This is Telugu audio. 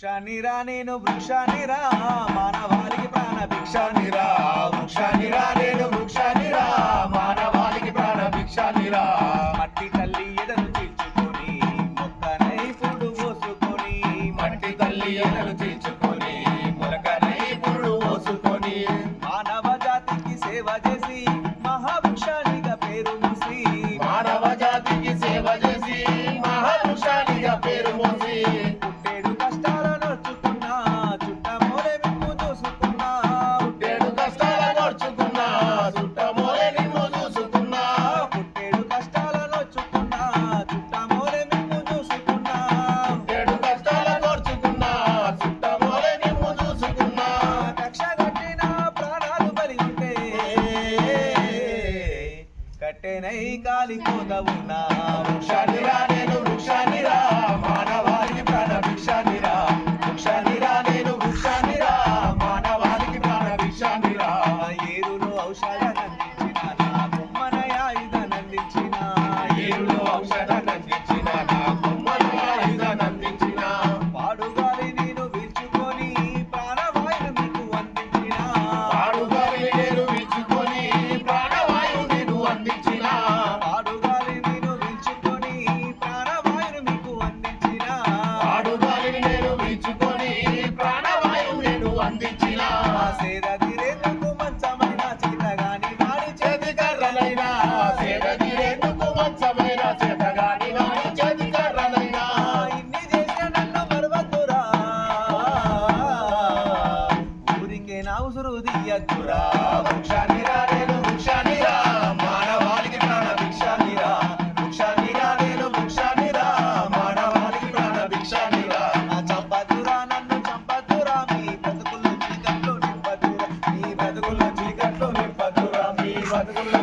వృక్షానిరా నేను వృక్షానిరా మానవాళికి ప్రాణ భిక్షానిరా వృక్షానిరా నేను వృక్షానిరా మానవాళికి ప్రాణ భిక్షానిరా మట్టి తల్లి ఎదలు తీర్చుకొని మొక్కనై పుడు పోసుకొని మట్టి తల్లి ఎదలు తీర్చుకొని మొలకనై పురుడు పోసుకొని మానవ జాతికి సేవ చేసి మహావృక్షానిగా పేరు మూసి మానవ జాతికి సేవ చేసి మహావృక్షానిగా పేరు మోసి పుట్టేడు కష్టాలను వచ్చుకున్నా చుట్టమోలే మిమ్ము చూసుకున్నా పుట్టేడు కష్టాల నోర్చుకున్నా చుట్టమోలే నిన్ను చూసుకున్నా పుట్టేడు కష్టాలను వచ్చుకున్నా చుట్టమోలే మిమ్ము చూసుకున్నా పుట్టేడు కష్టాల నోర్చుకున్నా చుట్టమోలే నిన్ను చూసుకున్నా కక్ష కట్టిన ప్రాణాలు బలి ఉంటే కట్టెనై కాలిపోత ఉన్నా వృక్షానిరా నేను వృక్షానిరా మానవాళికి ప్రాణ భిక్షానిరా వృక్షానిరా నేను వృక్షానిరా మానవాళికి ప్రాణ భిక్షానిరా ఏరులో ఔషధాన్నించిన నా బొమ్మనయ ఆయుధాన్నించిన ఏరులో ఔషధాన్నించిన నా కొమ్మలు ఆయుధాన్నించిన పాడుగాలి నేను వీల్చుకొని ప్రాణవాయువు మీకు అందించిన పాడుగాలి నేను విచ్చుకొని ప్రాణవాయువు నేను అందించిన పాడుగాలి నేను వీల్చుకొని ప్రాణవాయువు మీకు అందించిన పాడుగాలిని నేను విచ్చుకొని ప్రాణవాయువు నేను అందించిన సేద తీరేందుకు మంచమైన చేతగాని వాడి చేతి కర్రలైనా సేద తీరేందుకు మంచమైన చేతగాని వాడి చేతి కర్రలైనా ఇన్ని చేసిన నన్ను మరవద్దురా ఊరికే నా ఉసురు తీయద్దురా వృక్షానిరా నేను వృక్షానిరా మానవాళికి ప్రాణ భిక్షానిరా వృక్షానిరా నేను వృక్షానిరా మానవాళికి ప్రాణ భిక్షానిరా చంపద్దురా నన్ను చంపద్దురా మీ బ్రతుకుల్లో చీకట్లో నింపద్దురా మీ బతుకుల్లో చీకట్లు నింపదురా మీ బతుకుల్లో